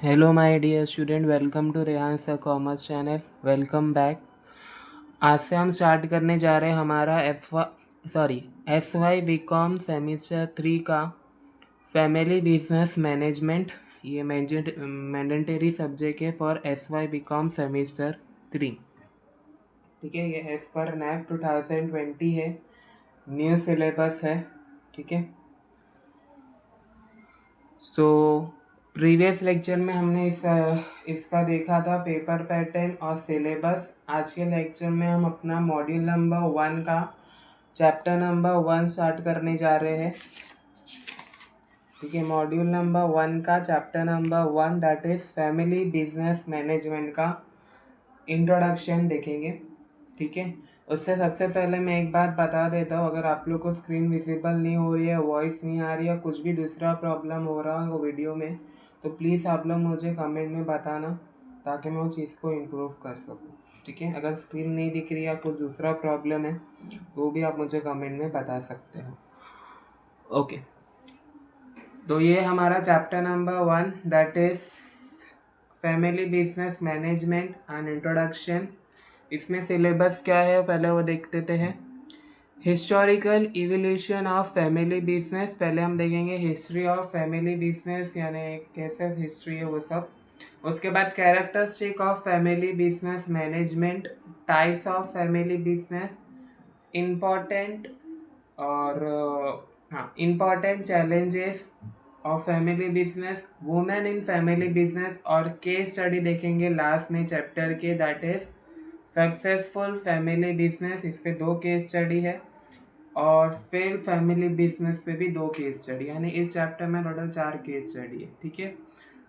Hello my dear student, welcome to Rehan sir commerce channel. Welcome back. आज से हम start करने जा रहे हैं हमारा S Y B com semester 3 का फैमिली बिजनेस मैनेजमेंट। ये मैंडेटरी सब्जेक्ट है for S Y B com semester 3। ठीक है, ये एज पर NAAC 2020 है, न्यू सिलेबस है। ठीक है, सो प्रीवियस लेक्चर में हमने इसका देखा था पेपर पैटर्न और सिलेबस। आज के लेक्चर में हम अपना मॉड्यूल नंबर 1 का चैप्टर नंबर 1 स्टार्ट करने जा रहे हैं। ठीक है, मॉड्यूल नंबर 1 का chapter number 1 that is family business management का इंट्रोडक्शन देखेंगे। ठीक है, उससे सबसे पहले मैं एक बात बता देता हूँ, अगर आप लोग को स्क्रीन विजिबल नहीं हो रही है, वॉइस नहीं आ रही है, कुछ भी दूसरा प्रॉब्लम हो रहा हो वीडियो में, तो प्लीज़ आप लोग मुझे कमेंट में बताना ताकि मैं उस चीज़ को इम्प्रूव कर सकूँ। ठीक है, अगर स्क्रीन नहीं दिख रही है, कुछ दूसरा प्रॉब्लम है, वो भी आप मुझे कमेंट में बता सकते हो। ओके, तो ये हमारा chapter number 1 that is family business management and introduction. इसमें सिलेबस क्या है पहले वो देख लेते हैं। Historical evolution of family business, पहले हम देखेंगे हिस्ट्री ऑफ फैमिली बिजनेस, यानी कैसे हिस्ट्री है वो सब। उसके बाद characteristic of family business management, types of family business, important और important challenges of family business, women in family business, और केस स्टडी देखेंगे लास्ट में चैप्टर के that is successful family business. इस पे 2 केस स्टडी है और फेल फैमिली बिजनेस पे भी 2 केस स्टडी, यानी इस चैप्टर में टोटल 4 केस स्टडी है। ठीक है,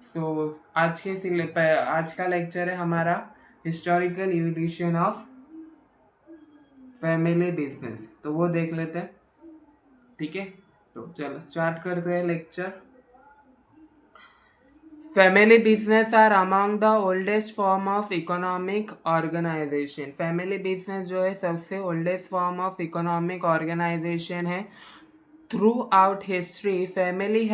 सो आज का लेक्चर है हमारा historical evolution of family business, तो वो देख लेते हैं। ठीक है, तो चलो स्टार्ट करते हैं lecture. Family business are among the oldest form of economic organization. Family business जो है सबसे oldest form of economic organization है। Throughout history family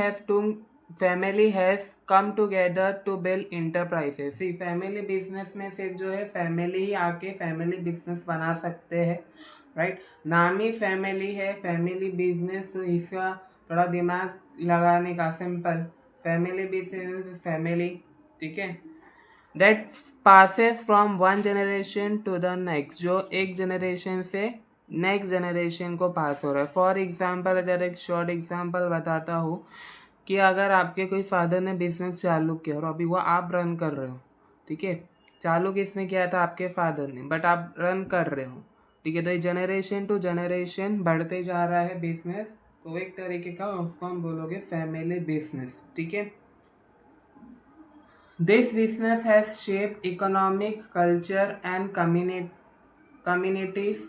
has come together to build enterprises. See family business में सिर्फ जो है family ही आके family business बना सकते हैं, राइट। नाम ही फैमिली है, फैमिली बिजनेस, तो इसका थोड़ा दिमाग लगाने का सिंपल, फैमिली बिजनेस फैमिली। ठीक है, that passes from one generation to the next, जो एक जनरेशन से नेक्स्ट जनरेशन को पास हो रहा है। फॉर एग्जाम्पल, अगर एक शॉर्ट एग्जाम्पल बताता हूँ कि अगर आपके कोई फादर ने बिजनेस चालू किया और अभी वो आप रन कर रहे हो, ठीक है, चालू किसने किया था? आपके फादर ने, बट आप रन कर रहे हो। ठीक है, तो ये जनरेशन टू जनरेशन बढ़ते जा रहा है बिजनेस, तो एक तरीके का उसको हम बोलोगे फैमिली बिजनेस। ठीक है, this business has shape economic culture and communities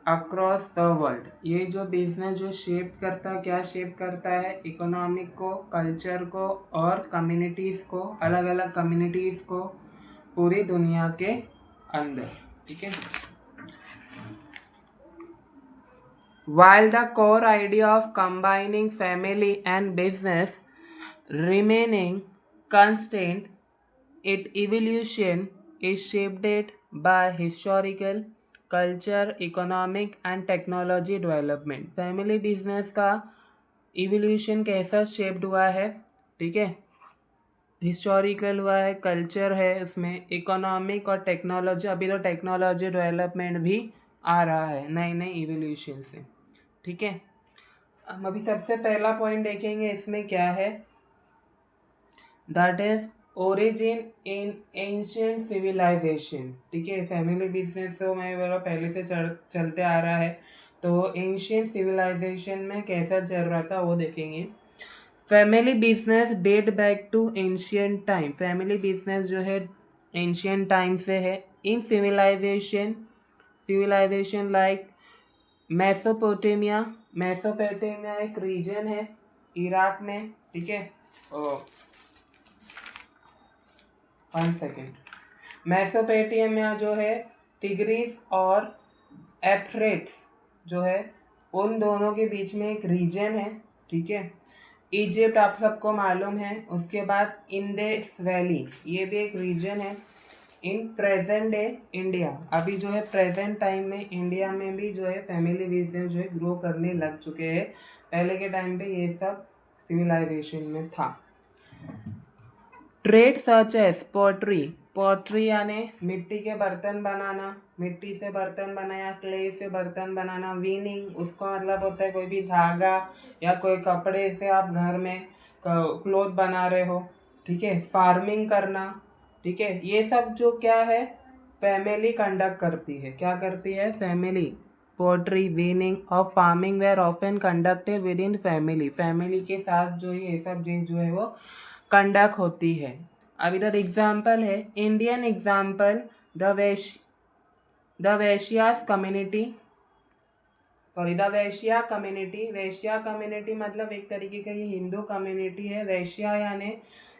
across the world. ये जो बिजनेस जो शेप करता है, क्या शेप करता है? इकोनॉमिक को, कल्चर को और कम्युनिटीज को, अलग अलग कम्युनिटीज को पूरी दुनिया के अंदर। ठीक है, while the core idea of combining family and business remaining constant, its evolution is shaped by historical, culture, economic and technology development। Family business का इवोल्यूशन कैसा शेप्ड हुआ है? ठीक है, हिस्टोरिकल हुआ है, कल्चर है उसमें, इकोनॉमिक और टेक्नोलॉजी, अभी तो टेक्नोलॉजी डेवलपमेंट भी आ रहा है नए नए इवोल्यूशन से। ठीक है, हम अभी सबसे पहला पॉइंट देखेंगे इसमें क्या है, that is origin in ancient civilisation. ठीक है, फैमिली बिजनेस तो मैं बोला पहले से चलते आ रहा है, तो एंशियंट सिविलाइजेशन में कैसा चल रहा था वो देखेंगे। Family business date back to ancient time. Family business जो है एंशियंट टाइम से है। इन सिविलाइजेशन लाइक मेसोपोटामिया एक रीजन है इराक में। ठीक है, 1 सेकेंड। मेसोपोटामिया जो है टिग्रिस और एफ्रेट्स जो है उन दोनों के बीच में एक रीजन है। ठीक है, इजिप्ट आप सबको मालूम है। उसके बाद इंडेस वैली, ये भी एक रीजन है इन प्रेजेंट डे इंडिया। अभी जो है प्रेजेंट टाइम में इंडिया में भी जो है फैमिली बिजनेस जो है ग्रो करने लग चुके हैं। पहले के टाइम पे ये सब सिविलाइजेशन में था। Trade such as pottery, pottery यानी मिट्टी के बर्तन बनाना, मिट्टी से बर्तन बनाया, क्ले से बर्तन बनाना। वीनिंग, उसका मतलब होता है कोई भी धागा या कोई कपड़े से आप घर में क्लोथ बना रहे हो, ठीक है। फार्मिंग करना, ठीक है। ये सब जो क्या है, फैमिली कंडक्ट करती है। क्या करती है? फैमिली। पोट्री, वीनिंग और farming were often conducted within family, family के साथ जो ये सब चीज जो है वो कंडक्ट होती है। अब इधर एग्जाम्पल है, Indian example, the Vaishyas community, sorry the Vaishya community. Vaishya community मतलब एक तरीके का ये हिंदू कम्युनिटी है। वैश्या यानी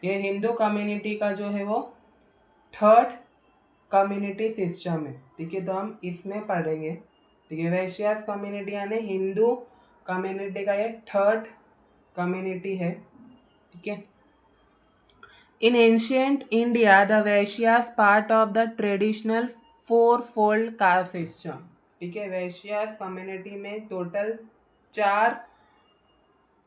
ये हिंदू कम्युनिटी का जो है वो थर्ड कम्युनिटी सिस्टम है, ठीक है। तो हम इसमें पढ़ेंगे, ठीक है। वैश्यास कम्युनिटी यानी हिंदू कम्युनिटी का ये थर्ड कम्युनिटी है, ठीक है। In ancient India, the Vaishyas part of the traditional four-fold caste system, ठीक है। वैश्यास कम्युनिटी में टोटल 4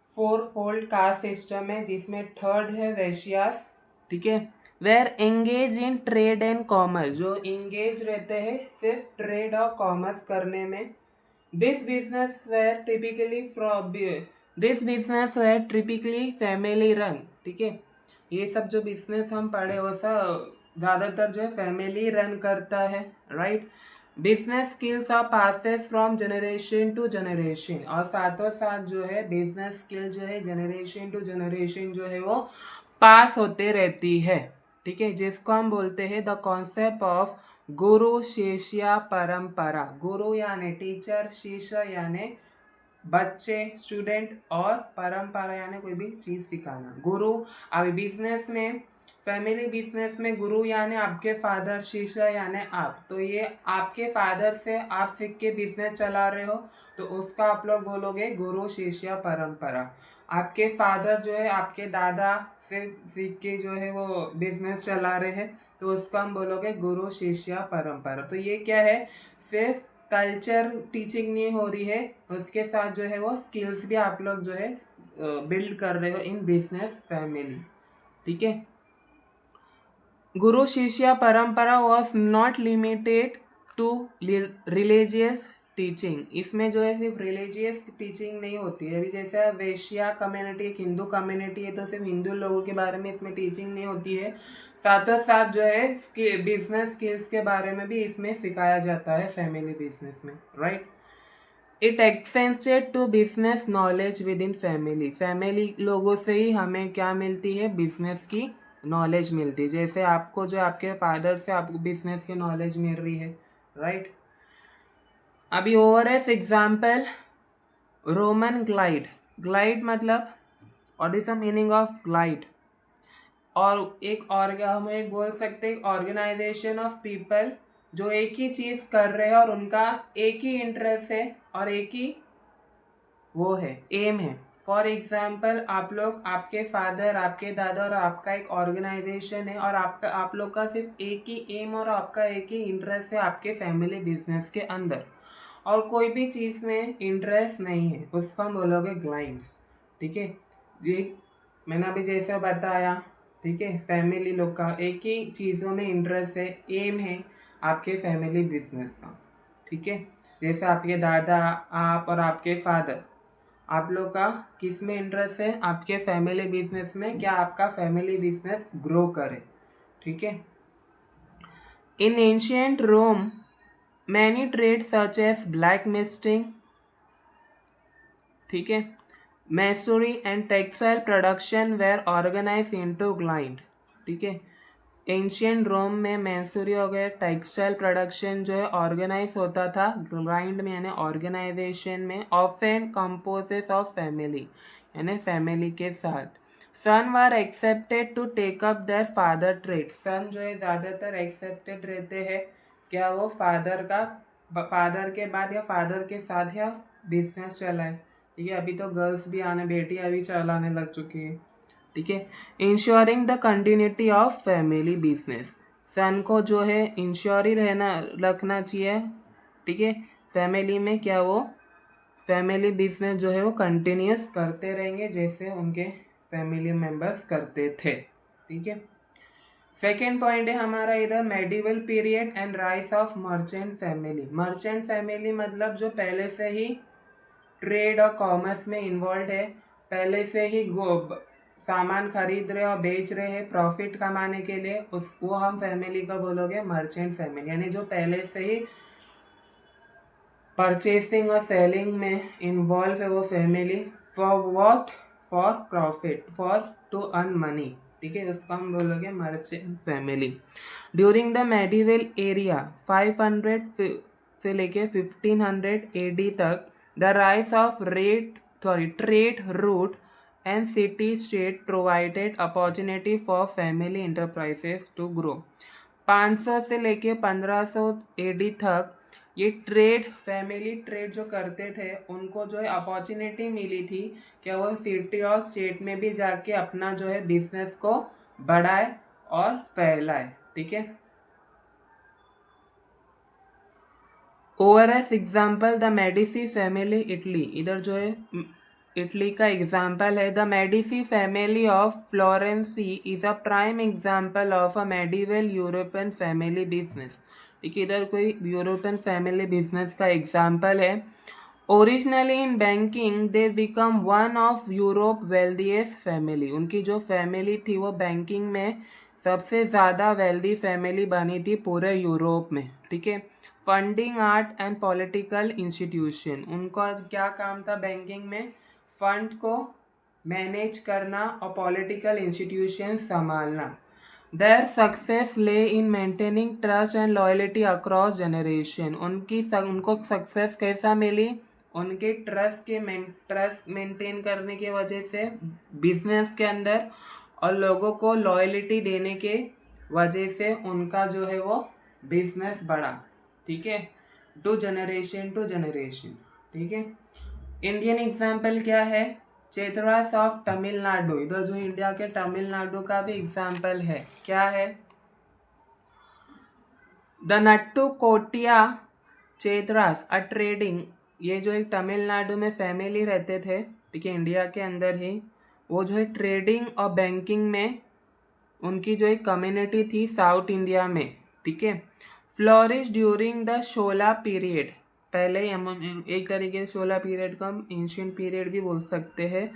4-fold कास्ट सिस्टम है, जिसमें थर्ड है वैश्यास, ठीक है। Were engage in trade and commerce, जो एंगेज रहते हैं सिर्फ ट्रेड और कॉमर्स करने में। This business were typically family run, ठीक है। ये सब जो बिजनेस हम पढ़े वो सब ज़्यादातर जो है फैमिली रन करता है, right. Business skills are passes from generation to generation, और साथों साथ जो है बिजनेस स्किल जो है जनरेशन टू जनरेशन जो है वो पास होते रहती है, ठीक है। जिसको हम बोलते हैं द कॉन्सेप्ट ऑफ गुरु शिष्य परंपरा। गुरु यानी टीचर, शिष्य यानी बच्चे स्टूडेंट, और परंपरा यानी कोई भी चीज सिखाना। गुरु, अभी बिजनेस में, फैमिली बिजनेस में गुरु यानी आपके फादर, शिष्य यानी आप। तो ये आपके फादर से आप सीख के बिजनेस चला रहे हो तो उसका आप लोग बोलोगे गुरु शिष्य परंपरा। आपके फादर जो है आपके दादा से सीख के जो है वो बिजनेस चला रहे हैं तो उसका हम बोलोगे गुरु शिष्य परंपरा। तो ये क्या है, सिर्फ कल्चर टीचिंग नहीं हो रही है, उसके साथ जो है वो स्किल्स भी आप लोग जो है बिल्ड कर रहे हो इन बिजनेस फैमिली, ठीक है। Guru shishya parampara was not limited to religious teaching, इसमें जो है सिर्फ रिलीजियस टीचिंग नहीं होती है। अभी जैसे वैश्या कम्युनिटी एक हिंदू कम्युनिटी है तो सिर्फ हिंदू लोगों के बारे में इसमें टीचिंग नहीं होती है, साथ साथ जो है बिजनेस स्किल्स के बारे में भी इसमें सिखाया जाता है फैमिली बिजनेस में, right. It extended to business knowledge within family, family लोगों से ही हमें क्या मिलती है, बिजनेस की नॉलेज मिलती है। जैसे आपको जो आपके फादर से आपको बिजनेस की नॉलेज मिल रही है, राइट। अभी over as example, Roman guild. Guild मतलब what is the meaning of guild? और हम एक बोल सकते हैं ऑर्गेनाइजेशन ऑफ पीपल जो एक ही चीज कर रहे हैं और उनका एक ही इंटरेस्ट है और एक ही वो है, एम है। फॉर एग्जाम्पल आप लोग, आपके फादर, आपके दादा और आपका एक ऑर्गेनाइजेशन है और आप लोग का सिर्फ एक ही एम और आपका एक ही इंटरेस्ट है आपके फैमिली बिजनेस के अंदर, और कोई भी चीज़ में इंटरेस्ट नहीं है, उसको हम बोलोगे ग्लाइंड्स, ठीक है। ये मैंने अभी जैसे बताया, ठीक है। फैमिली लोग का एक ही चीज़ों में इंटरेस्ट है, एम है आपके फैमिली बिजनेस का, ठीक है। जैसे आपके दादा, आप और आपके फादर, आप लोग का किस में इंटरेस्ट है, आपके फैमिली बिजनेस में, क्या आपका फैमिली बिजनेस ग्रो करे, ठीक है। In ancient Rome many trade such as blacksmithing, ठीक है, masonry and textile production were organize into guild, ठीक है। एंशियंट रोम में मैसूरी हो गया, टेक्सटाइल प्रोडक्शन जो है ऑर्गेनाइज होता था ग्राइंड में यानी ऑर्गेनाइजेशन में, ऑफन कंपोजेस ऑफ फैमिली यानी फैमिली के साथ। Son were expected to take up their father trade, son जो है ज़्यादातर एक्सेप्टेड रहते हैं, क्या वो फादर के बाद या फादर के साथ या बिजनेस चलाए, ठीक है, अभी तो गर्ल्स भी आने, बेटियां भी चलाने लग चुकी है। ठीक है, ensuring the continuity of family business, son को जो है इंश्योर ही रहना रखना चाहिए। ठीक है, फैमिली में क्या वो फैमिली बिजनेस जो है वो कंटिन्यूस करते रहेंगे जैसे उनके फैमिली मेंबर्स करते थे। ठीक है, सेकेंड पॉइंट है हमारा इधर medieval period and rise of merchant family. Merchant family मतलब जो पहले से ही ट्रेड और कॉमर्स में इन्वॉल्व है, पहले से ही सामान खरीद रहे और बेच रहे हैं प्रॉफिट कमाने के लिए, उस वो हम फैमिली का बोलोगे मर्चेंट फैमिली, यानी जो पहले से ही परचेसिंग और सेलिंग में इन्वॉल्व है वो family. For what? For profit, for to earn money. ठीक है, उसको हम बोलोगे merchant family. During the medieval area 500 से लेके 1500 एडी तक the rise of trade route and city state provided opportunity for family enterprises to grow. 500 से लेके 1500 एडी तक ये फैमिली ट्रेड जो करते थे उनको जो है अपॉर्चुनिटी मिली थी कि वो सिटी और स्टेट में भी जाके अपना जो है बिजनेस को बढ़ाए और फैलाए। ठीक है, over as example the Medici family Italy, इधर जो है इटली का एग्जाम्पल है। The Medici family of Florence is a prime example of a medieval European family business. ठीक है, इधर कोई यूरोपियन फैमिली बिजनेस का एग्जाम्पल है। Originally in banking they become one of Europe wealthiest family, उनकी जो फैमिली थी वो बैंकिंग में सबसे ज़्यादा वेल्दी फैमिली बनी थी पूरे यूरोप में। ठीक है, funding art and political institution, उनका क्या काम था बैंकिंग में? फंड को मैनेज करना और पॉलिटिकल इंस्टीट्यूशन संभालना। देयर सक्सेस ले in maintaining trust and loyalty across generation, उनको सक्सेस कैसा मिली? उनके ट्रस्ट मेंटेन करने की वजह से बिजनेस के अंदर और लोगों को लॉयल्टी देने के वजह से उनका जो है वो बिजनेस बढ़ा। ठीक है, टू जनरेशन टू जनरेशन। ठीक है, इंडियन एग्जाम्पल क्या है? चेतरास ऑफ तमिलनाडु, इधर जो इंडिया के तमिलनाडु का भी एग्जाम्पल है, क्या है? The Nattu Kotia चेतरास a trading, ये जो एक तमिलनाडु में फैमिली रहते थे, ठीक है, इंडिया के अंदर ही, वो जो है ट्रेडिंग और बैंकिंग में उनकी जो एक कम्युनिटी थी साउथ इंडिया में। ठीक है, flourish during the Shola period, पहले ही हम एक तरीके से शोला पीरियड को हम एंशियंट पीरियड भी बोल सकते हैं।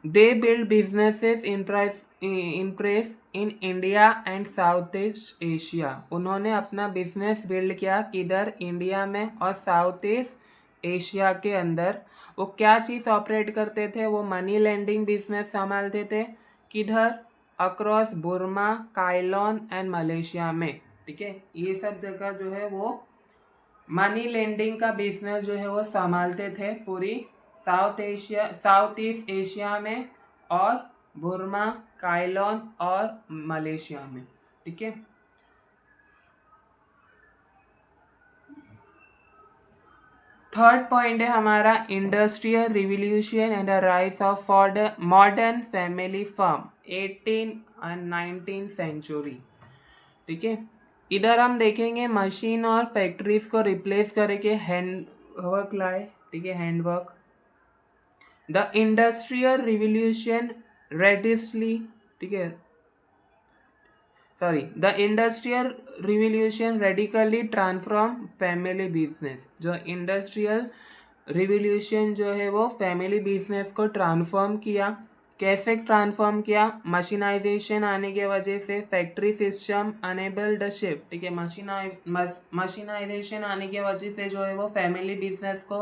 They build businesses Impress in India and south east Asia, उन्होंने अपना बिजनेस बिल्ड किया किधर? इंडिया में और साउथ ईस्ट एशिया के अंदर। वो क्या चीज़ ऑपरेट करते थे? वो मनी लेंडिंग बिजनेस संभालते थे। किधर? अक्रॉस बुर्मा, काइलॉन एंड मलेशिया में। ठीक है, ये सब जगह जो है वो मनी लेंडिंग का बिजनेस जो है वो संभालते थे पूरी साउथ ईस्ट एशिया में और बुर्मा, काइलॉन और मलेशिया में। ठीक है, थर्ड पॉइंट है हमारा industrial revolution and the rise of modern family firm 18 and 19 century. ठीक है, इधर हम देखेंगे मशीन और फैक्ट्रीज को रिप्लेस करके हैंड वर्क लाए। ठीक है, hand work. The industrial revolution radically, ठीक है, sorry, the industrial revolution radically transform family business, जो इंडस्ट्रियल रिवॉल्यूशन जो है वो फैमिली बिजनेस को ट्रांसफॉर्म किया। कैसे ट्रांसफॉर्म किया? मशीनाइजेशन आने के वजह से, फैक्ट्री सिस्टम अनेबल्ड शिफ्ट। ठीक है, मशीनाइजेशन आने की वजह से जो है वो फैमिली बिजनेस को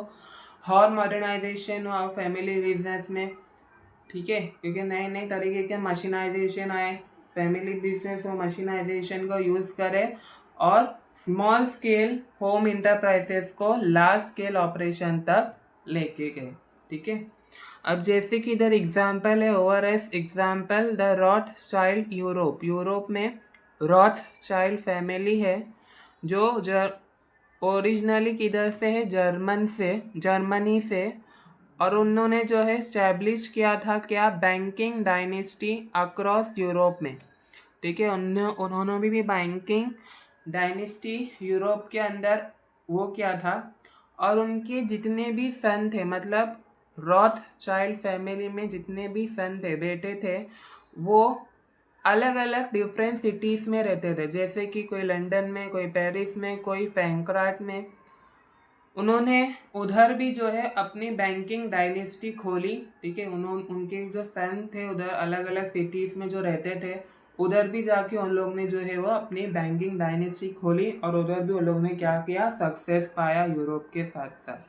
और मॉडर्नाइजेशन हुआ फैमिली बिजनेस में। ठीक है, क्योंकि नए नए तरीके के मशीनाइजेशन आए, फैमिली बिजनेस और मशीनाइजेशन को यूज़ करे और स्मॉल स्केल होम इंटरप्राइजेस को लार्ज स्केल ऑपरेशन तक लेके गए। ठीक है, अब जैसे कि इधर एग्जाम्पल है over as example the Rothschild Europe में रॉथस्चाइल्ड फैमिली है जो ओरिजिनली किधर से है? जर्मनी से। और उन्होंने जो है स्टैब्लिश किया था क्या, बैंकिंग डायनेस्टी अक्रॉस यूरोप में। ठीक है, उन्होंने भी बैंकिंग डायनेस्टी यूरोप के अंदर वो किया था। और उनके जितने भी सन थे, मतलब रॉथ चाइल्ड फैमिली में जितने भी सन थे, बेटे थे, वो अलग अलग डिफरेंट सिटीज़ में रहते थे। जैसे कि कोई लंदन में, कोई पेरिस में, कोई फ्रैंकफर्ट में। उन्होंने उधर भी जो है अपनी बैंकिंग डायनेस्टी खोली। ठीक है, उनके जो सन थे उधर अलग अलग सिटीज़ में जो रहते थे, उधर भी जाके उन लोग ने जो है वो अपनी बैंकिंग डायनेस्टी खोली, और उधर भी उन लोग ने क्या किया, सक्सेस पाया यूरोप के साथ साथ।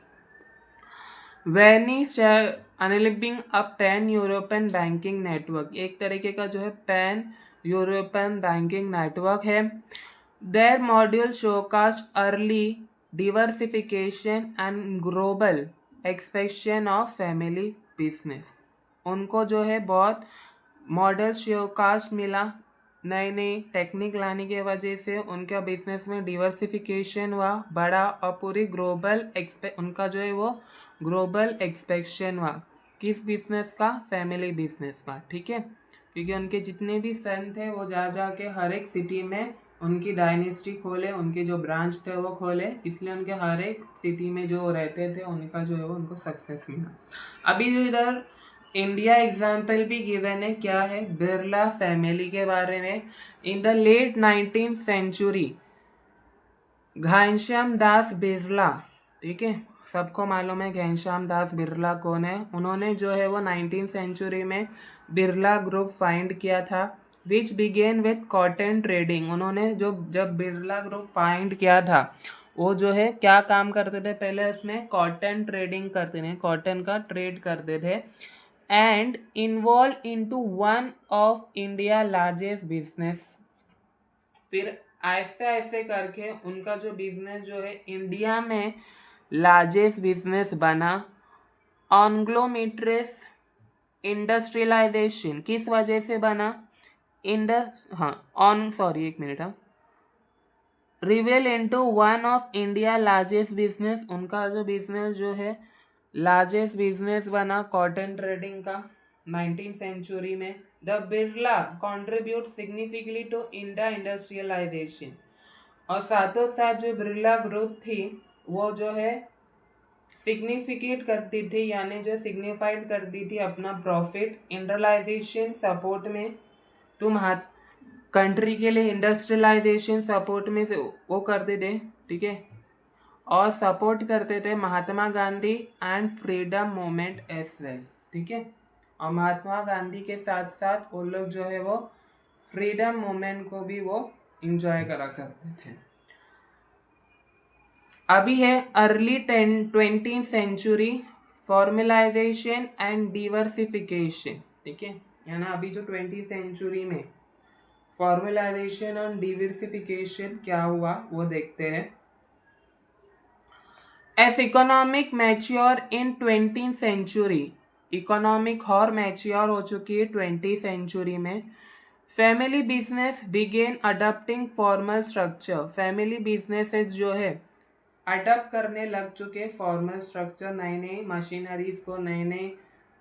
Venice enabling a pan European banking network, एक तरीके का जो है पैन यूरोपियन बैंकिंग नेटवर्क है। Their module showcased early diversification and global expansion of family business. उनको जो है बहुत मॉडल शोकास्ट मिला, नई नई टेक्निक लाने की वजह से उनका बिजनेस में डिवर्सिफिकेशन हुआ, बढ़ा, और पूरी उनका जो है वो ग्लोबल एक्सपेंशन हुआ। किस बिजनेस का, फैमिली बिजनेस का। ठीक है, क्योंकि उनके जितने भी सन थे वो जा के हर एक सिटी में उनकी डायनेस्टी खोले, उनके जो ब्रांच थे वो खोले, इसलिए उनके हर एक सिटी में जो रहते थे उनका जो है वो उनको सक्सेस मिला। अभी जो इधर इंडिया एग्जाम्पल भी गिवन है, क्या है, बिरला फैमिली के बारे में। In the late 19th century Ghanshyam Das Birla, ठीक है, सबको मालूम है घनश्याम दास बिरला कौन है। उन्होंने जो है वो 19th सेंचुरी में बिरला ग्रुप फाइंड किया था, विच बिगेन विथ कॉटन ट्रेडिंग। उन्होंने जब बिरला ग्रुप फाइंड किया था, वो जो है क्या काम करते थे, पहले उसमें कॉटन ट्रेडिंग करते थे, कॉटन का ट्रेड करते थे, and involve into one of India largest business. फिर ऐसे ऐसे करके उनका जो बिजनेस जो है इंडिया में लार्जेस्ट बिजनेस बना। ऑन्ग्लोमेट्रिस इंडस्ट्रियलाइजेशन किस वजह से बना, एक minute, reveal into one of India largest business. उनका जो बिजनेस जो है लार्जेस्ट बिजनेस बना कॉटन ट्रेडिंग का 19th सेंचुरी में। The Birla contribute significantly to India industrialisation. और साथों साथ जो बिरला ग्रुप थी वो जो है सिग्निफिकेट करती थी, यानी जो सिग्निफाइड करती थी अपना प्रॉफिट इंडस्ट्रियलाइजेशन सपोर्ट में। तुम कंट्री के लिए इंडस्ट्रियलाइजेशन सपोर्ट में से वो करते थे। ठीक है, और सपोर्ट करते थे Mahatma Gandhi and freedom movement as well. ठीक है, और महात्मा गांधी के साथ साथ वो लोग जो है वो फ्रीडम मूवमेंट को भी वो इंजॉय करा करते थे। अभी है early 20th century formalisation and diversification. ठीक है, यानी अभी जो 20th सेंचुरी में फॉर्मलाइजेशन और डिवर्सिफिकेशन क्या हुआ वो देखते हैं। As economic mature in 20th century, economic और मैच्योर हो चुकी है 20th सेंचुरी में। Family business begin adopting formal structure. Family businesses जो है अडॉप्ट करने लग चुके फॉर्मल स्ट्रक्चर, नई नई मशीनरीज को, नए नए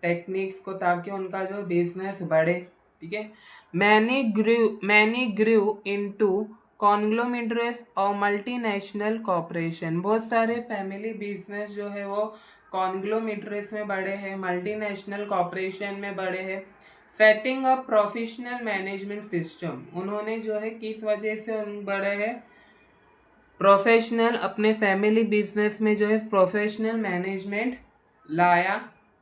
टेक्निक्स को, ताकि उनका जो बिजनेस बढ़े। ठीक है, मैनी ग्रू इनटू कॉन्ग्लोमेरेट्स और मल्टीनेशनल कॉरपोरेशन। बहुत सारे फैमिली बिजनेस जो है वो कॉन्ग्लोमेरेट्स में बढ़े हैं, मल्टीनेशनल कॉरपोरेशन में बढ़े हैं। Setting up professional management system, उन्होंने जो है किस वजह से बढ़े हैं, प्रोफेशनल, अपने फैमिली बिजनेस में जो है प्रोफेशनल मैनेजमेंट लाया।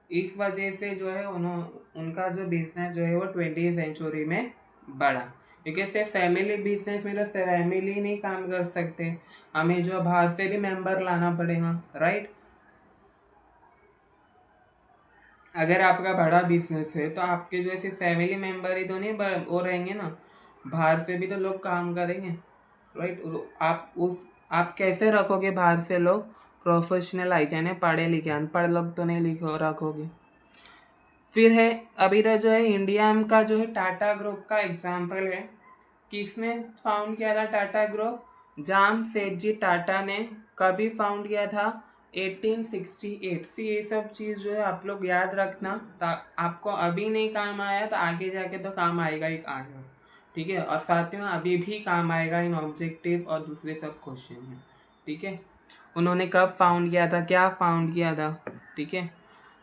इस वजह से जो है उनका जो बिजनेस जो है वो 20th सेंचुरी में बढ़ा। क्योंकि सिर्फ फैमिली बिजनेस में तो फैमिली नहीं काम कर सकते, हमें जो बाहर से भी मेंबर लाना पड़ेगा, राइट। अगर आपका बड़ा बिजनेस है तो आपके जो है सिर्फ फैमिली मेंबर ही तो नहीं वो रहेंगे ना, बाहर से भी तो लोग काम करेंगे, राइट। आप कैसे रखोगे बाहर से लोग, प्रोफेशनल आई यानी पढ़े लिखे, अनपढ़ लोग तो नहीं रखोगे। फिर है अभी तो जो है इंडिया का जो है टाटा ग्रुप का एग्जाम्पल है। किसने फाउंड किया था टाटा ग्रुप, जामशेदजी टाटा ने। कभी फाउंड किया था, 1868। सी ये सब चीज़ जो है आप लोग याद रखना, आपको अभी नहीं काम आया तो आगे जाके तो काम आएगा ही आगे, ठीक है। और साथ में अभी भी काम आएगा इन ऑब्जेक्टिव और दूसरे सब क्वेश्चन में, ठीक है। उन्होंने कब फाउंड किया था, क्या फाउंड किया था, ठीक है।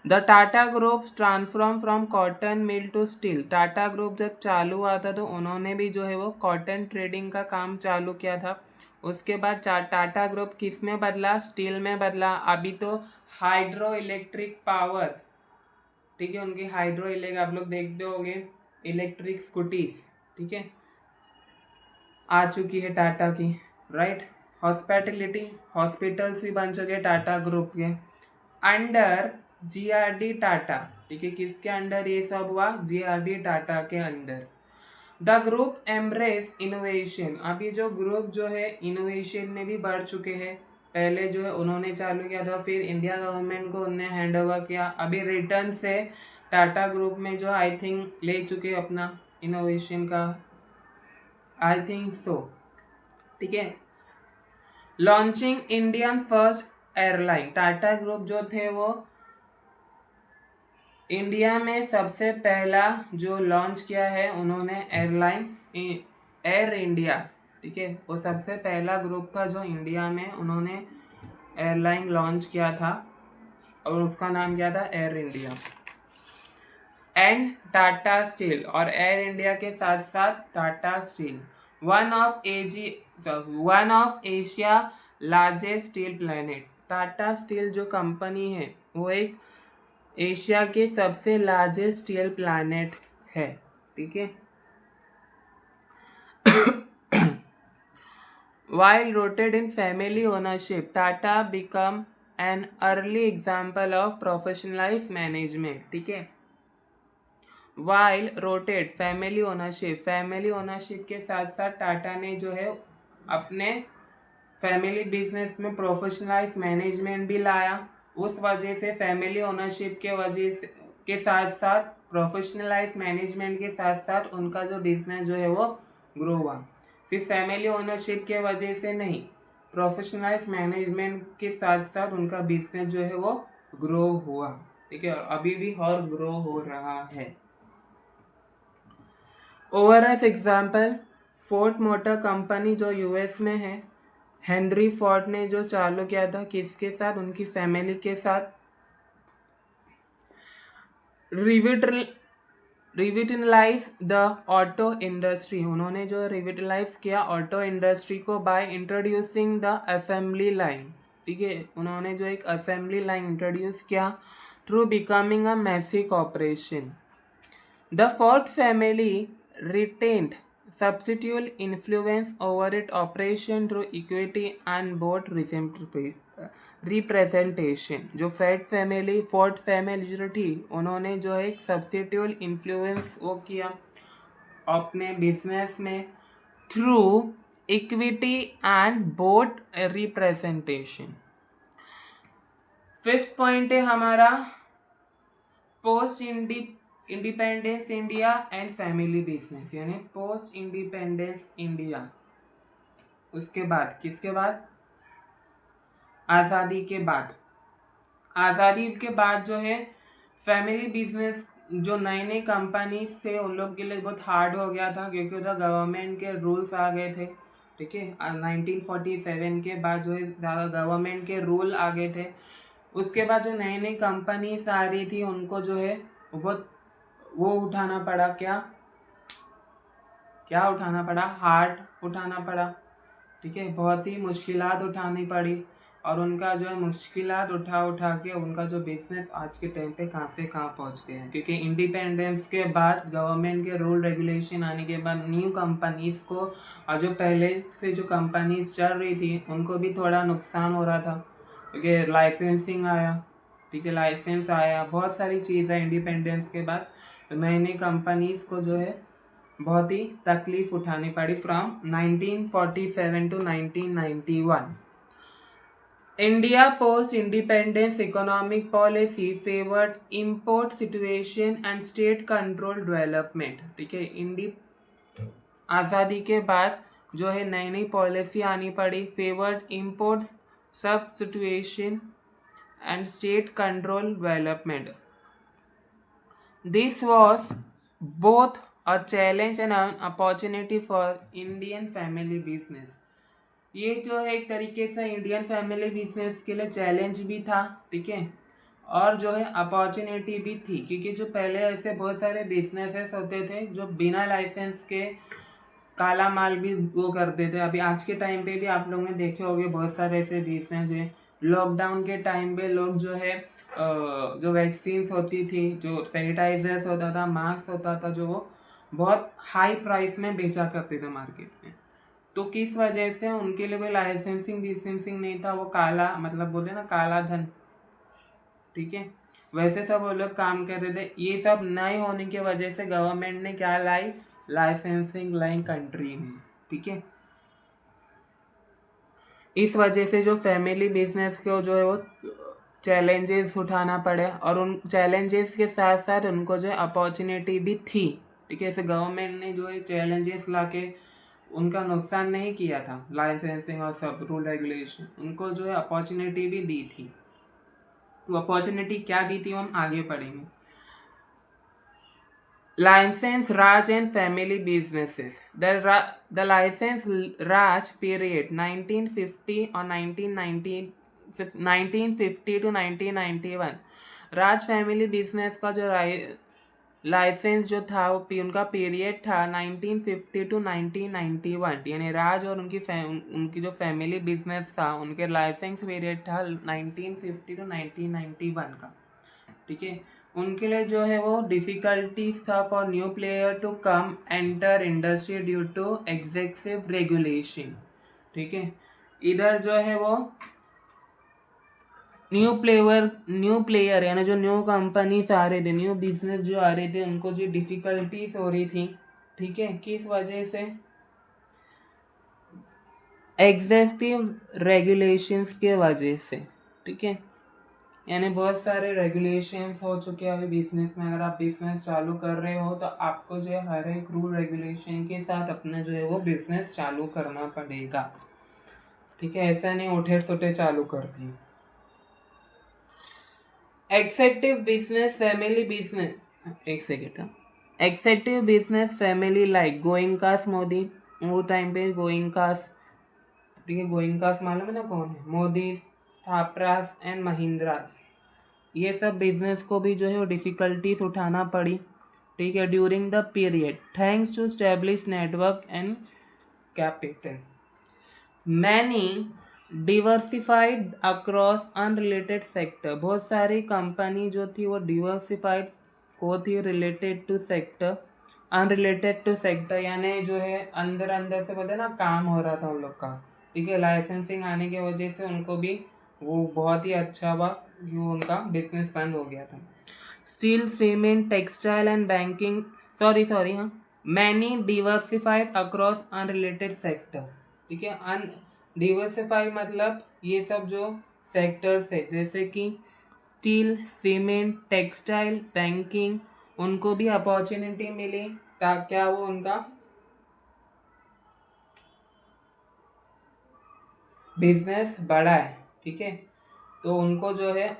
The Tata group transform from cotton mill to steel. Tata group जब चालू हुआ था तो उन्होंने भी जो है वो कॉटन ट्रेडिंग का काम चालू किया था। उसके बाद टाटा ग्रुप किस में बदला, स्टील में बदला। अभी तो हाइड्रो इलेक्ट्रिक पावर, ठीक है, उनकी हाइड्रो इलेक्ट्रिक आप लोग देखते होंगे, इलेक्ट्रिक स्कूटीज, ठीक है, आ चुकी है टाटा की, राइट। हॉस्पिटलिटी, हॉस्पिटल्स भी बन चुके टाटा ग्रुप के अंडर जीआरडी टाटा, ठीक है। किसके अंडर ये सब हुआ, जीआरडी टाटा के under. The group embrace innovation. अभी जो ग्रुप जो है इनोवेशन में भी बढ़ चुके हैं। पहले जो है उन्होंने चालू किया था, फिर इंडिया गवर्नमेंट को उन्हें हैंड ओवर किया, अभी रिटर्न से टाटा ग्रुप में जो आई थिंक ले चुके अपना इनोवेशन का, आई थिंक सो, ठीक है। Launching Indian first airline. Tata group जो थे वो इंडिया में सबसे पहला जो लॉन्च किया है उन्होंने एयरलाइन, एयर इंडिया, ठीक है। वो सबसे पहला ग्रुप था जो इंडिया में उन्होंने एयरलाइन लॉन्च किया था और उसका नाम क्या था, air India. And Tata steel, और एयर इंडिया के साथ साथ Tata steel one of Asia largest steel planet. Tata steel जो कंपनी है वो एक एशिया के सबसे लार्जेस्ट स्टील प्लैनेट है, ठीक है। While rooted in family ownership, Tata become an early example of professionalized management, ठीक है। While rooted फैमिली ओनरशिप के साथ साथ टाटा ने जो है अपने फैमिली बिजनेस में प्रोफेशनलाइज मैनेजमेंट भी लाया। उस वजह से फैमिली ओनरशिप के वजह से के साथ साथ प्रोफेशनलाइज मैनेजमेंट के साथ साथ उनका जो बिजनेस जो है वो ग्रो हुआ। सिर्फ फैमिली ओनरशिप के वजह से नहीं, प्रोफेशनलाइज मैनेजमेंट के साथ साथ उनका बिजनेस जो है वो ग्रो हुआ, ठीक है, और अभी भी और ग्रो हो रहा है। Over as example, Ford motor company जो यूएस में है, हेनरी फोर्ड ने जो चालू किया था किसके साथ, उनकी फैमिली के साथ। रिविटलाइज द ऑटो इंडस्ट्री, उन्होंने जो रिविटलाइज किया ऑटो इंडस्ट्री को by introducing the assembly line, ठीक है। उन्होंने जो एक असेंबली लाइन इंट्रोड्यूस किया through becoming a massive operation. The Ford family retained substantial influence over its operation through equity and board representation। जो फोर्ड फैमिली जो थी उन्होंने जो एक सब्सिट्यूल इन्फ्लुएंस वो किया अपने बिजनेस में through equity and board representation. Fifth point है हमारा post independence India and family business, यानी पोस्ट इंडिपेंडेंस इंडिया। उसके बाद किसके बाद, आज़ादी के बाद। आज़ादी के बाद जो है फैमिली बिजनेस जो नए नए कंपनीज थे उन लोग के लिए बहुत हार्ड हो गया था, क्योंकि उधर गवर्नमेंट के रूल्स आ गए थे, ठीक है। 1947 के बाद जो है ज़्यादा गवर्नमेंट के रूल आ गए थे। उसके बाद जो नई नई कंपनीज आ रही थी उनको जो है बहुत वो उठाना पड़ा, क्या उठाना पड़ा, हार्ड उठाना पड़ा, ठीक है। बहुत ही मुश्किलात उठानी पड़ी और उनका जो है मुश्किलात उठा के उनका जो बिजनेस आज के टाइम पे कहाँ से कहाँ पहुँच गया है, क्योंकि इंडिपेंडेंस के बाद गवर्नमेंट के रूल रेगुलेशन आने के बाद न्यू कंपनीज को और जो पहले से जो कंपनीज चल रही थी उनको भी थोड़ा नुकसान हो रहा था, क्योंकि लाइसेंसिंग आया, ठीक है, लाइसेंस आया, बहुत सारी चीज़ें इंडिपेंडेंस के बाद। तो नई नई कंपनीज को जो है बहुत ही तकलीफ उठानी पड़ी from 1947 to 1991। India post independence economic policy favoured import situation and state control development, ठीक है। आज़ादी के बाद जो है नई नई पॉलिसी आनी पड़ी, फेवर्ड इंपोर्ट सब situation and state control development. This was both a challenge and an opportunity for Indian family business. ये जो है एक तरीके से इंडियन फैमिली बिजनेस के लिए चैलेंज भी था, ठीक है, और जो है अपॉर्चुनिटी भी थी, क्योंकि जो पहले ऐसे बहुत सारे बिजनेसेस होते थे जो बिना लाइसेंस के काला माल भी वो करते थे। अभी आज के टाइम पे भी आप लोगों ने देखे होंगे बहुत सारे ऐसे बिजनेस है। लॉकडाउन के टाइम पे लोग जो है जो वैक्सीन्स होती थी, जो सैनिटाइजर्स होता था, मास्क होता था, जो वो बहुत हाई प्राइस में बेचा करते थे मार्केट में। तो किस वजह से उनके लिए कोई लाइसेंसिंग डिसेंसिंग नहीं था, वो काला मतलब बोलते ना काला धन, ठीक है, वैसे सब वो लोग काम कर रहे थे। ये सब नहीं होने की वजह से गवर्नमेंट ने क्या लाई, लाइसेंसिंग लाई कंट्री में, ठीक है। इस वजह से जो फैमिली बिजनेस को जो है वो चैलेंजेस उठाना पड़े, और उन चैलेंजेस के साथ साथ उनको जो है अपॉर्चुनिटी भी थी, ठीक है। ऐसे गवर्नमेंट ने जो है चैलेंजेस ला के उनका नुकसान नहीं किया था, लाइसेंसिंग और सब रूल रेगुलेशन, उनको जो है अपॉर्चुनिटी भी दी थी। वो अपॉर्चुनिटी क्या दी थी वो हम आगे पढ़ेंगे। License Raj and family businesses. The license Raj period 1950 or 1950 to 1991, Raj family business का जो लाइसेंस जो था वो उनका पीरियड था 1950 टू 1991, यानी राज और उनकी जो फैमिली बिजनेस था उनके लाइसेंस पीरियड था 1950 टू 1991 का, ठीक है। उनके लिए जो है वो डिफिकल्टीज था for new player to come enter industry due to executive regulation, ठीक है। इधर जो है वो न्यू प्लेयर यानी जो न्यू कंपनीज आ रहे थे, न्यू बिजनेस जो आ रहे थे, उनको जो डिफिकल्टीज हो रही थी, ठीक है, किस वजह से, एग्जेक्टिव रेगुलेशंस के वजह से, ठीक है। यानी बहुत सारे रेगुलेशंस हो चुके हैं अभी बिजनेस में। अगर आप बिजनेस चालू कर रहे हो तो आपको जो है हर एक रूल रेगुलेशन के साथ अपना जो है वो बिजनेस चालू करना पड़ेगा, ठीक है। ऐसा नहीं उठे सुठे चालू कर दिए। एक्सेप्टिव बिजनेस फैमिली बिजनेस, एक second, exceptive business family like Goenkas Modi, वो टाइम पे गोइंकास, ठीक है, गोइंकास मालूम है ना कौन है, मोदी, थापरास एंड महिंद्रास, ये सब बिजनेस को भी जो है वो डिफिकल्टीज उठाना पड़ी, ठीक है, during the period thanks to establish network and capital. Many diversified across unrelated sector, बहुत सारी कंपनी जो थी वो डिवर्सिफाइड को थी related to sector, unrelated to sector यानी जो है अंदर अंदर से बोलते ना काम हो रहा था उन लोग का, ठीक है। लाइसेंसिंग आने की वजह से उनको भी वो बहुत ही अच्छा हुआ कि वो उनका बिजनेस बंद हो गया था। Steel, cement, textile and banking, sorry हाँ, many diversified across unrelated sector, ठीक है। अन डिवर्सिफाई मतलब ये सब जो सेक्टर्स है जैसे कि स्टील, सीमेंट, टेक्सटाइल, बैंकिंग, उनको भी अपॉर्चुनिटी मिली ताकि क्या वो उनका बिजनेस बढ़ाए, ठीक है। तो उनको जो है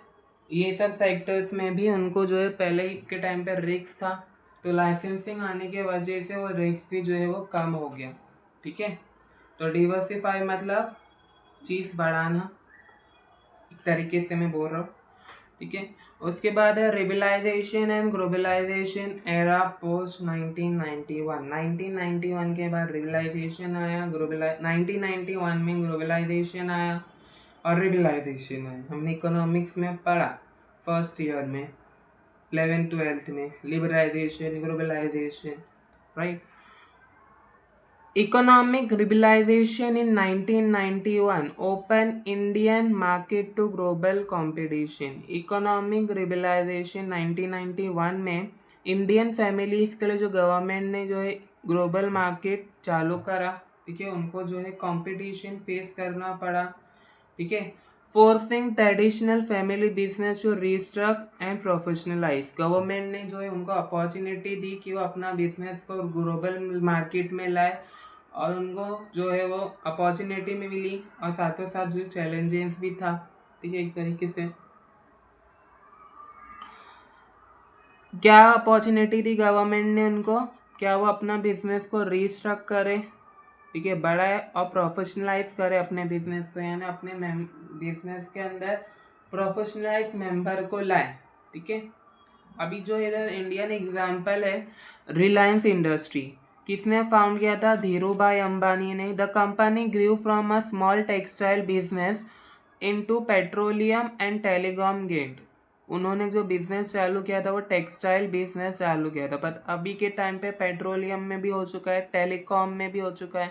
ये सब सेक्टर्स में भी उनको जो है पहले के टाइम पे रिस्क था, तो लाइसेंसिंग आने के वजह से वो रिस्क भी जो है वो कम हो गया, ठीक है। तो डिवर्सिफाई मतलब चीज़ बढ़ाना, एक तरीके से मैं बोल रहा हूँ, ठीक है। उसके बाद है रिबलाइजेशन एंड ग्लोबलाइजेशन एरा पोस्ट 1991 के बाद रिबलाइजेशन आया, 1991 में ग्लोबलाइजेशन आया और रिबलाइजेशन आया। हमने इकोनॉमिक्स में पढ़ा फर्स्ट ईयर में 11th-12th में, liberalisation, globalisation, right. Economic liberalization in 1991 opened Indian market to global competition. Economic liberalization 1991 में इंडियन फैमिलीज के लिए जो गवर्नमेंट ने जो है ग्लोबल मार्केट चालू करा, ठीक है, उनको जो है कंपटीशन फेस करना पड़ा, ठीक है। Forcing traditional family business to restructure and professionalise, government ने जो है उनको अपॉर्चुनिटी दी कि वो अपना बिजनेस को ग्लोबल मार्केट में लाए, और उनको जो है वो अपॉर्चुनिटी में मिली और साथों साथ जो चैलेंजेस भी था, ठीक है, एक तरीके से। क्या अपॉर्चुनिटी दी गवर्नमेंट ने उनको, क्या वो अपना बिजनेस को रीस्ट्रक्चर करे, ठीक है, बढ़ाए और प्रोफेशनलाइज करे अपने बिजनेस को, यानी अपने बिजनेस के अंदर प्रोफेशनलाइज मेंबर को लाए, ठीक है। अभी जो इधर इंडियन एग्जांपल है, रिलायंस इंडस्ट्री किसने फाउंड किया था? धीरू भाई अंबानी ने। The company grew from a small textile business into petroleum and telecom gate. उन्होंने जो बिजनेस चालू किया था वो टेक्सटाइल बिजनेस चालू किया था, पर अभी के टाइम पे पेट्रोलियम में भी हो चुका है, टेलीकॉम में भी हो चुका है,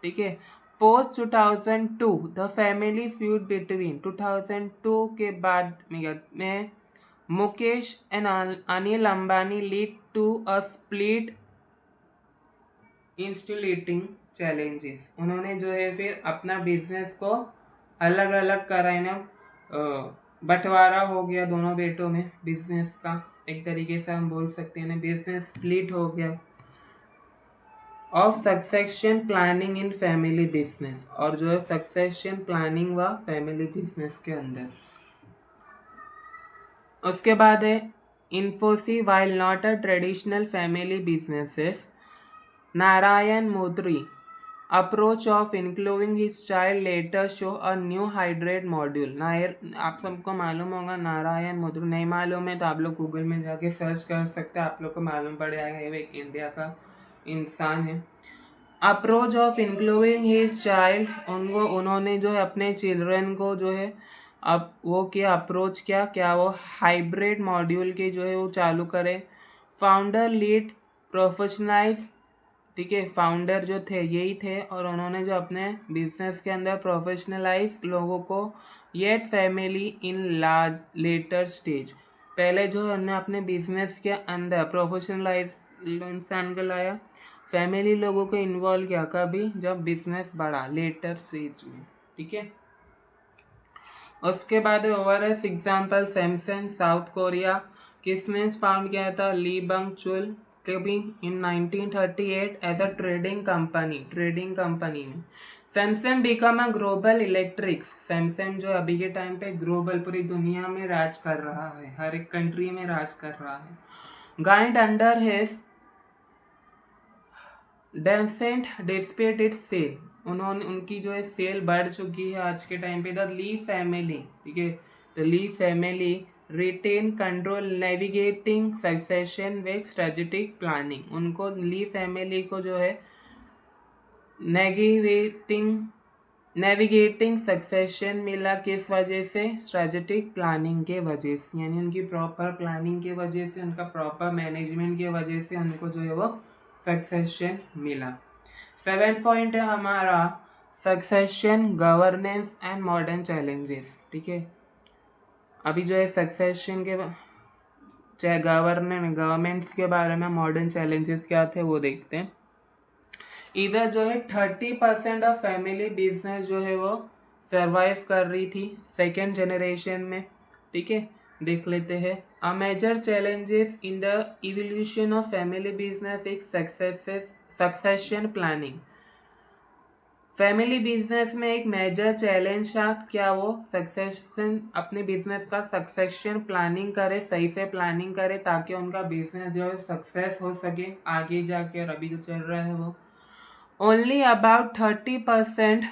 ठीक है। Post 2002 the family feud between 2002 के बाद में Mukesh and Anil Ambani lead to a split instigating challenges. उन्होंने जो है फिर अपना बिजनेस को अलग अलग करा, ना बंटवारा हो गया दोनों बेटों में बिजनेस का, एक तरीके से हम बोल सकते हैं ना, बिजनेस स्प्लिट हो गया। Of succession planning in family business, और जो है सक्सेशन प्लानिंग हुआ फैमिली बिजनेस के अंदर। उसके बाद है Infosys while not a traditional family businesses, Narayan Modi approach of including his child later show a new hybrid module. Nair, आप सबको मालूम होगा नारायण मोदी, नहीं मालूम है तो आप लोग गूगल में जाके सर्च कर सकते हैं, आप लोग को मालूम पड़ जाएगा, ये एक इंडिया का इंसान है। Approach of including his child, उन्होंने जो है अपने चिल्ड्रन को जो है अब वो किया, अप्रोच किया, क्या वो हाइब्रिड मॉड्यूल के जो है वो चालू करे। फाउंडर लीड प्रोफेशनलाइज, ठीक है, फाउंडर जो थे यही थे, और उन्होंने जो अपने बिजनेस के अंदर प्रोफेशनलाइज लोगों को, yet family in large later stage, पहले जो है उन्होंने अपने बिजनेस के अंदर प्रोफेशनलाइज इंसान को लाया, फैमिली लोगों को इन्वॉल्व किया कभी जब बिजनेस बढ़ा लेटर स्टेज में, ठीक है। उसके बाद ओवरएस एग्जाम्पल सैमसंग साउथ कोरिया, किसने फाउंड किया था? ली बंग चुल कभी इन 1938 एज अ ट्रेडिंग कंपनी में। Samsung become a global electrics, Samsung जो अभी के टाइम पे ग्लोबल पूरी दुनिया में राज कर रहा है, हर एक कंट्री में राज कर रहा है। Guide under his descendant despite it sale, उन्होंने उनकी जो है सेल बढ़ चुकी है आज के टाइम पे। द ली फैमिली, ठीक है, the Lee family retain control navigating succession with strategic planning, उनको ली फैमिली को जो है नेविगेटिंग सक्सेशन मिला, किस वजह से? स्ट्रेटेजिक प्लानिंग के वजह से, यानी उनकी प्रॉपर प्लानिंग के वजह से, उनका प्रॉपर मैनेजमेंट के वजह से उनको जो है वो सक्सेशन मिला। 7 पॉइंट है हमारा succession, governance and modern challenges, ठीक है। अभी जो है सक्सेशन के चाहे गवर्नमेंट्स के बारे में मॉडर्न चैलेंजेस क्या थे वो देखते हैं। इधर जो है 30% ऑफ फैमिली बिजनेस जो है वो सरवाइव कर रही थी सेकेंड जनरेशन में, ठीक है, देख लेते हैं। A major challenges in the evolution of family business एक सक्सेशन प्लानिंग। फैमिली बिजनेस में एक मेजर चैलेंज था, क्या वो सक्सेशन, अपने बिजनेस का सक्सेशन प्लानिंग करे, सही से प्लानिंग करे ताकि उनका बिजनेस जो है सक्सेस हो सके आगे जाके, और अभी जो चल रहा है वो only about 30%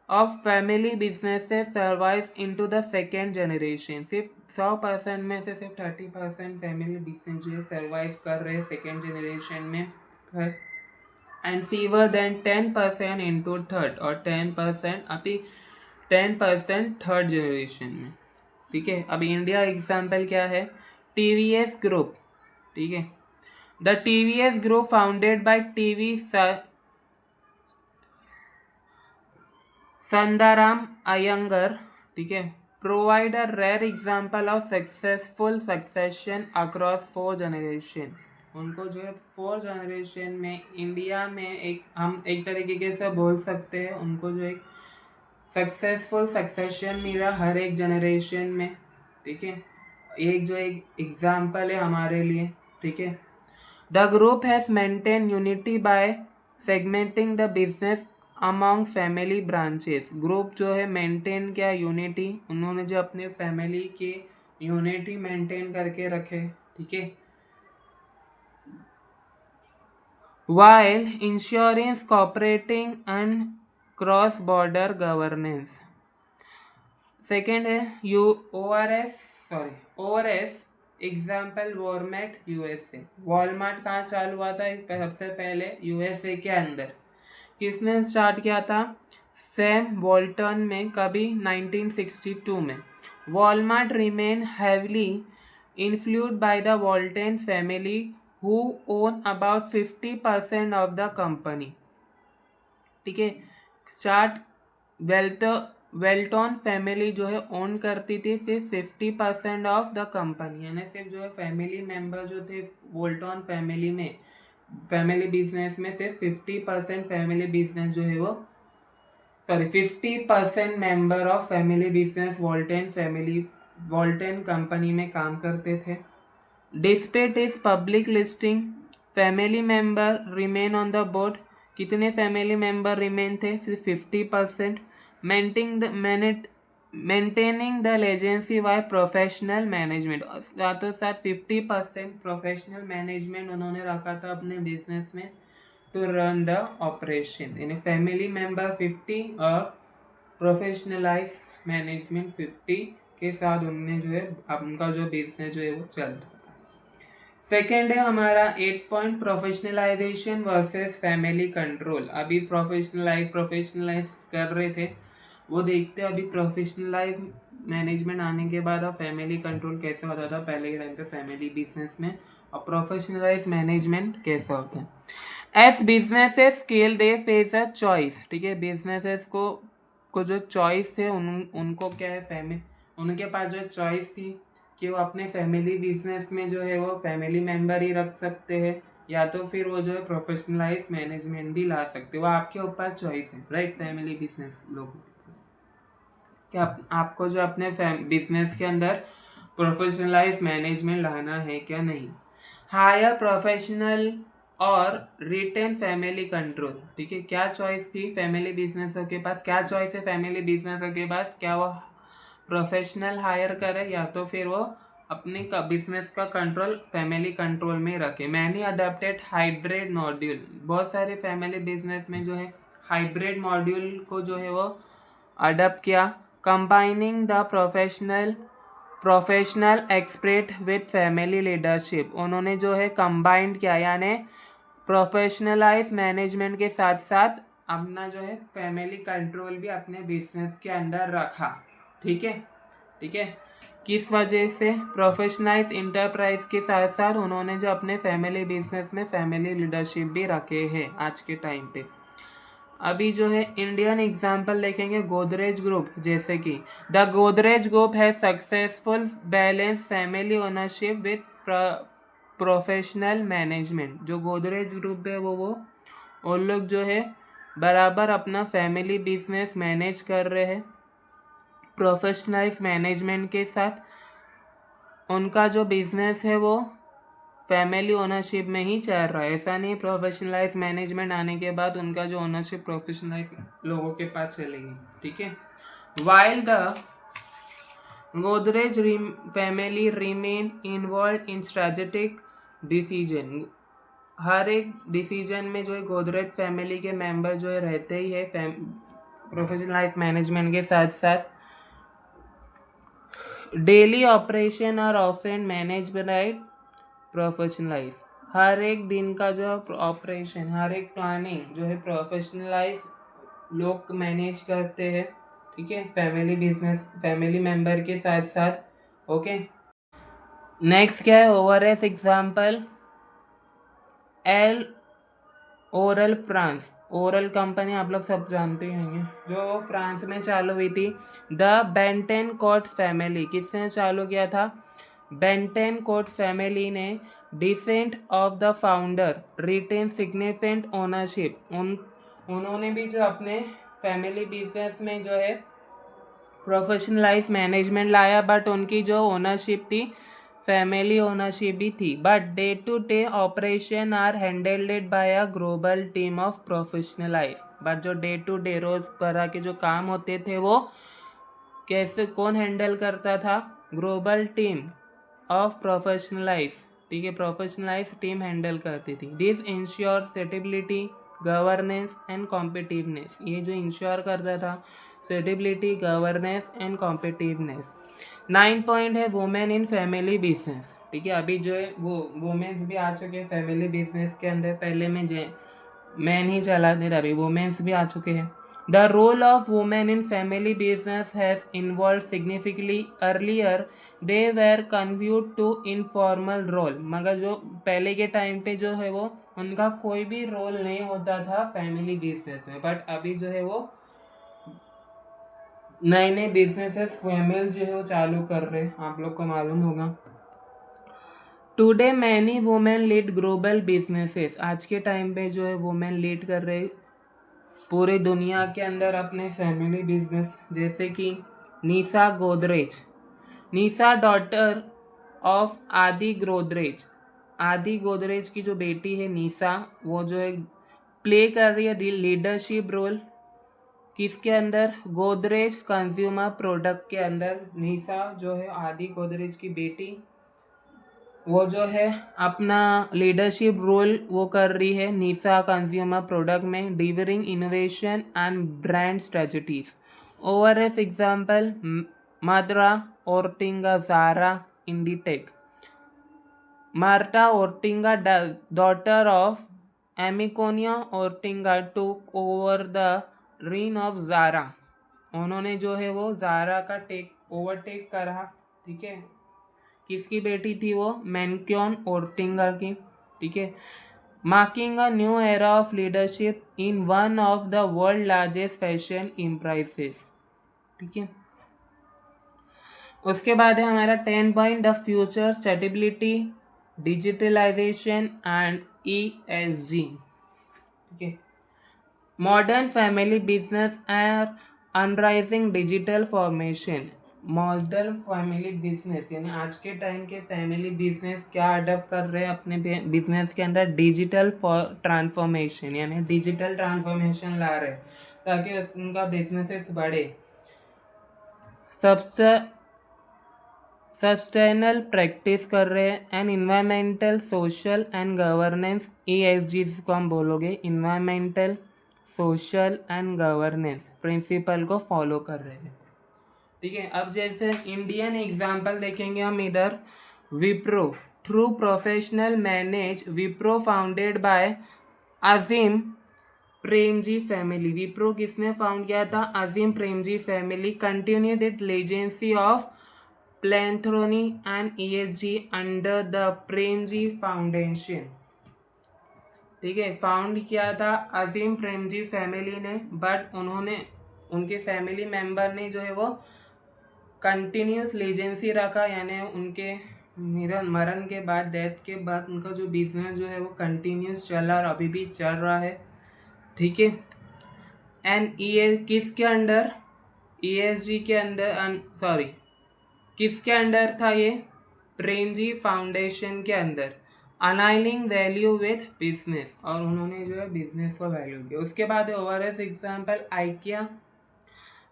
of family businesses survive into the second generation. सिर्फ 100% में से सिर्फ 30% फैमिली बिजनेस जो है सर्वाइव कर रहे हैं सेकेंड जनरेशन में, and fewer than 10% into third, और 10% अभी 10% थर्ड जनरेशन में, ठीक है। अभी इंडिया एग्जाम्पल क्या है? टीवीएस ग्रुप, ठीक है, the TVS group founded by TV Sundaram Iyengar, ठीक है, provide a rare example of successful succession across 4 generation. उनको जो है 4 जनरेशन में इंडिया में एक, हम एक तरीके से बोल सकते हैं, उनको जो एक सक्सेसफुल सक्सेशन मिला हर एक जनरेशन में, ठीक है। एक जो एक एग्जाम्पल है हमारे लिए, ठीक है। The group has maintain unity by segmenting the business among family branches. Group जो है मेंटेन किया यूनिटी, उन्होंने जो अपने फैमिली के यूनिटी मेंटेन करके रखे, ठीक है। while ensuring cooperating and cross border governance। Second है U ORS example Walmart USA. Walmart कहाँ चालू हुआ था सबसे पहले? यूएसए के अंदर। किसने स्टार्ट किया था? सैम वॉल्टन में, कभी 1962 में। Walmart remain heavily influenced by the वॉल्टन family who own about 50% of the company. ठीक है। स्टार्ट वेल्टन फैमिली जो है ओन करती थी सिर्फ 50% ऑफ द कंपनी, यानी सिर्फ जो है फैमिली मेंबर जो थे वोल्टन फैमिली में, फैमिली बिजनेस में सिर्फ 50% फैमिली बिजनेस जो है वो 50% member of family business Walton company में काम करते थे। Despite is public listing family member remain on the board. कितने फैमिली मेंबर रिमेन थे? सिर्फ 50%। Maintaining the legacy by professional management, साथों साथ 50% प्रोफेशनल मैनेजमेंट उन्होंने रखा था अपने बिजनेस में टू रन द ऑपरेशन। यानी फैमिली मेंबर 50 और प्रोफेशनलाइज मैनेजमेंट 50 के साथ उनने जो है उनका जो बिजनेस जो है वो चलता। सेकेंड है हमारा 8 point professionalisation versus family control. अभी प्रोफेशनलाइज कर रहे थे, वो देखते हैं अभी प्रोफेशनलाइज मैनेजमेंट आने के बाद अब फैमिली कंट्रोल कैसे होता था पहले के टाइम पे फैमिली बिजनेस में, और प्रोफेशनलाइज मैनेजमेंट कैसा होता है। S businesses scale they face a choice. ठीक है, बिजनेसेस को जो चॉइस थे उनको क्या है, उनके पास जो चॉइस थी कि वो अपने फैमिली बिजनेस में जो है वो फैमिली मेंबर ही रख सकते हैं, या तो फिर वो जो है प्रोफेशनलाइज मैनेजमेंट भी ला सकते हैं। वो आपके ऊपर चॉइस है, राइट। फैमिली बिजनेस लोगों कि आपको जो अपने बिजनेस के अंदर प्रोफेशनलाइज मैनेजमेंट लाना है क्या नहीं। हायर प्रोफेशनल और रिटेन फैमिली कंट्रोल। ठीक है, क्या चॉइस थी फैमिली बिजनेसों के पास? क्या चॉइस है फैमिली बिजनेसों के पास? क्या वो प्रोफेशनल हायर करे या तो फिर वो अपने बिजनेस का कंट्रोल फैमिली कंट्रोल में रखे। Many adopted hybrid module. बहुत सारे फैमिली बिजनेस में जो है हाइब्रिड मॉड्यूल को जो है वो अडॉप्ट किया। Combining the professional expert with family leadership. उन्होंने जो है कंबाइंड किया, यानी प्रोफेशनलाइज मैनेजमेंट के साथ साथ अपना जो है फैमिली कंट्रोल भी अपने बिजनेस के अंदर रखा। ठीक है, ठीक है। किस वजह से? प्रोफेशनलाइज इंटरप्राइज के साथ साथ उन्होंने जो अपने फैमिली बिजनेस में फैमिली लीडरशिप भी रखे हैं आज के टाइम पे। अभी जो है इंडियन एग्जाम्पल देखेंगे, गोदरेज ग्रुप। जैसे कि द गोदरेज ग्रुप है successful balance family ownership with professional management. जो गोदरेज ग्रुप है वो लोग जो है बराबर अपना फैमिली बिजनेस मैनेज कर रहे हैं प्रोफेशनलाइज मैनेजमेंट के साथ। उनका जो बिजनेस है वो फैमिली ओनरशिप में ही चल रहा है। ऐसा नहीं प्रोफेशनलाइज मैनेजमेंट आने के बाद उनका जो ओनरशिप प्रोफेशनलाइज लोगों के पास चलेगी। ठीक है। While the Godrej family remain involve in strategic decision. हर एक डिसीजन में जो है गोदरेज फैमिली के मेंबर जो है रहते ही है प्रोफेशनलाइज मैनेजमेंट के साथ साथ। डेली ऑपरेशन और ऑफन मैनेज बाय प्रोफेशनलाइज। हर एक दिन का जो ऑपरेशन, हर एक प्लानिंग जो है प्रोफेशनलाइज लोग मैनेज करते हैं। ठीक है, फैमिली बिजनेस फैमिली मेंबर के साथ साथ। ओके, नेक्स्ट क्या है? Over as example L'Oreal France. L'Oreal company आप लोग सब जानते होंगे, जो फ्रांस में चालू हुई थी। द बेंटेनकोट फैमिली, किसने चालू किया था? बेंटेनकोट फैमिली ने descent of the founder retain significant ownership. उन्होंने भी जो अपने फैमिली बिजनेस में जो है प्रोफेशनलाइज मैनेजमेंट लाया, बट उनकी जो ओनरशिप थी फैमिली ओनरशिप भी थी। But day to day operation are handled by a global team of professionalise. But जो डे टू डे रोजमर्रा के जो काम होते थे वो कैसे कौन हैंडल करता था? ग्लोबल टीम ऑफ प्रोफेशनलाइज ठीक है, प्रोफेशनलाइज टीम हैंडल करती थी। This ensure stability, governance and competitiveness, ये जो इंश्योर करता था stability, governance and competitiveness. 9 point है वुमेन इन फैमिली बिजनेस, ठीक है, अभी जो है वो वुमेन्स भी आ चुके हैं फैमिली बिजनेस के अंदर, पहले में जो मैन ही चलाते थे, अभी वुमेन्स भी आ चुके हैं। The role of women in family business has involve significantly, earlier they were confined to informal role, मगर जो पहले के टाइम पे जो है वो उनका कोई भी रोल नहीं होता था फैमिली बिजनेस में, बट अभी जो है वो नए नए बिजनेसेस फीमेल जो है वो चालू कर रहे हैं, आप लोग को मालूम होगा। Today many women lead global businesses, आज के टाइम पे जो है वुमेन लीड कर रहे पूरे दुनिया के अंदर अपने फैमिली बिजनेस, जैसे कि निशा गोदरेज, निशा डॉटर ऑफ आदि गोदरेज, आदि गोदरेज की जो बेटी है निशा, वो जो है प्ले कर रही है लीडरशिप रोल किसके अंदर, गोदरेज कंज्यूमर प्रोडक्ट के अंदर। निशा जो है आदि गोदरेज की बेटी, वो जो है अपना लीडरशिप रोल वो कर रही है निशा कंज्यूमर प्रोडक्ट में, delivering innovation and brand strategies. Over as example मात्रा Ortega, Zara, Inditex. Marta Ortega, daughter of Amiconia Ortega, took over the reign of Zara, उन्होंने जो है वो ज़ारा का ओवरटेक करा, ठीक है, किसकी बेटी थी वो, मैनक्योन ओर्टिंगा की, ठीक है, marking a new era of leadership in one of the world largest fashion enterprises, ठीक है। उसके बाद है हमारा 10 point, the future stability, digitalisation and ESG, ठीक है। Modern family business and arising digital formation, modern family business यानी आज के टाइम के फैमिली बिजनेस क्या अडॉप्ट कर रहे हैं अपने बिजनेस के अंदर, डिजिटल ट्रांसफॉर्मेशन, यानी डिजिटल ट्रांसफॉर्मेशन ला रहे हैं ताकि उनका बिजनेसेस बढ़े। सस्टेनेबल प्रैक्टिस कर रहे हैं and environmental, social and governance, ESG को हम बोलोगे, environmental, social and governance principle को फॉलो कर रहे हैं, ठीक है। अब जैसे इंडियन एग्जाम्पल देखेंगे हम इधर, Wipro through professional manage, Wipro founded by Azim Premji family, Wipro किसने फाउंड किया था, Azim Premji family, continued it legacy of philanthropy and ESG under the Premji foundation, ठीक है, फाउंड किया था अजीम प्रेमजी फैमिली ने, बट उन्होंने उनके फैमिली मेंबर ने जो है वो कंटिन्यूस लेजेंसी रखा, यानी उनके मरण के बाद, डेथ के बाद उनका जो बिजनेस जो है वो कंटिन्यूस चला और अभी भी चल रहा है, ठीक है। एंड किसके अंडर, ESG के अंदर, सॉरी किसके अंडर था ये, प्रेमजी फाउंडेशन के अंदर, अलाइनिंग वैल्यू विथ बिजनेस, और उन्होंने जो है बिजनेस को वैल्यू दिया। उसके बाद over as example IKEA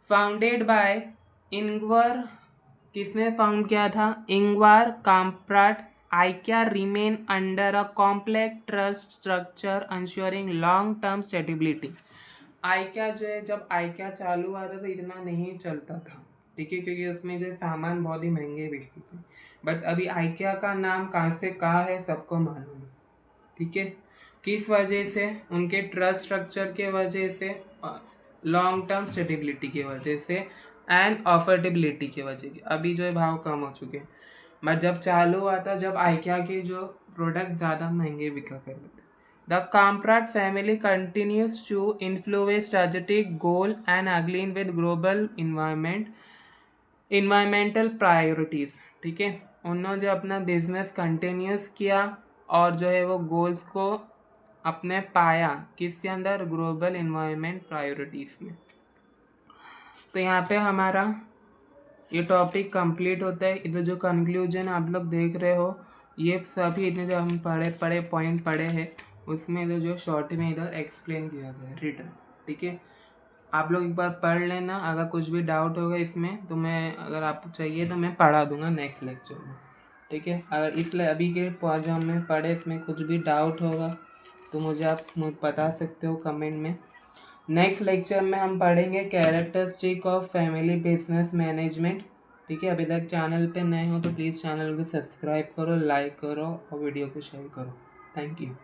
founded by Ingvar, किसने फाउंड किया था, Ingvar Kamprad, IKEA remain under a complex trust structure ensuring long term stability. IKEA जो है, जब आइकिया चालू हुआ था तो इतना नहीं चलता था, ठीक है, क्योंकि उसमें जो सामान बहुत ही महंगे बिकते थे, बट अभी आइकिया का नाम कहाँ से कहाँ है सबको मालूम है, ठीक है। किस वजह से, उनके ट्रस्ट स्ट्रक्चर के वजह से, लॉन्ग टर्म स्टेबिलिटी की वजह से एंड अफोर्डेबिलिटी की वजह से, अभी जो है भाव कम हो चुके हैं, बट जब चालू हुआ था जब आइकिया के जो प्रोडक्ट ज़्यादा महंगे बिका करते थे। The Kamprad family continues to influence strategic goal and अग्लीन विद ग्लोबल इन्वायरमेंटल प्रायोरिटीज़, ठीक है, उन्होंने जो अपना बिजनेस कंटिन्यूस किया और जो है वो गोल्स को अपने पाया किसके अंदर, ग्लोबल इन्वायरमेंट प्रायोरिटीज़ में। तो यहाँ पे हमारा ये टॉपिक कंप्लीट होता है। इधर जो कंक्लूजन आप लोग देख रहे हो, ये सभी इतने जो हम पढ़े पॉइंट पढ़े हैं उसमें इधर जो शॉर्ट में इधर एक्सप्लेन किया गया है रिटर्न, ठीक है। आप लोग एक बार पढ़ लेना, अगर कुछ भी डाउट होगा इसमें तो मैं, अगर आपको चाहिए तो मैं पढ़ा दूंगा नेक्स्ट लेक्चर में। ठीक है। अगर इसलिए अभी के जो हमने पढ़े इसमें कुछ भी डाउट होगा तो मुझे आप बता सकते हो कमेंट में। नेक्स्ट लेक्चर में हम पढ़ेंगे characteristic of family business management. ठीक है, अभी तक चैनल पे नए हो तो प्लीज़ चैनल को सब्सक्राइब करो, लाइक करो और वीडियो को शेयर करो। Thank you.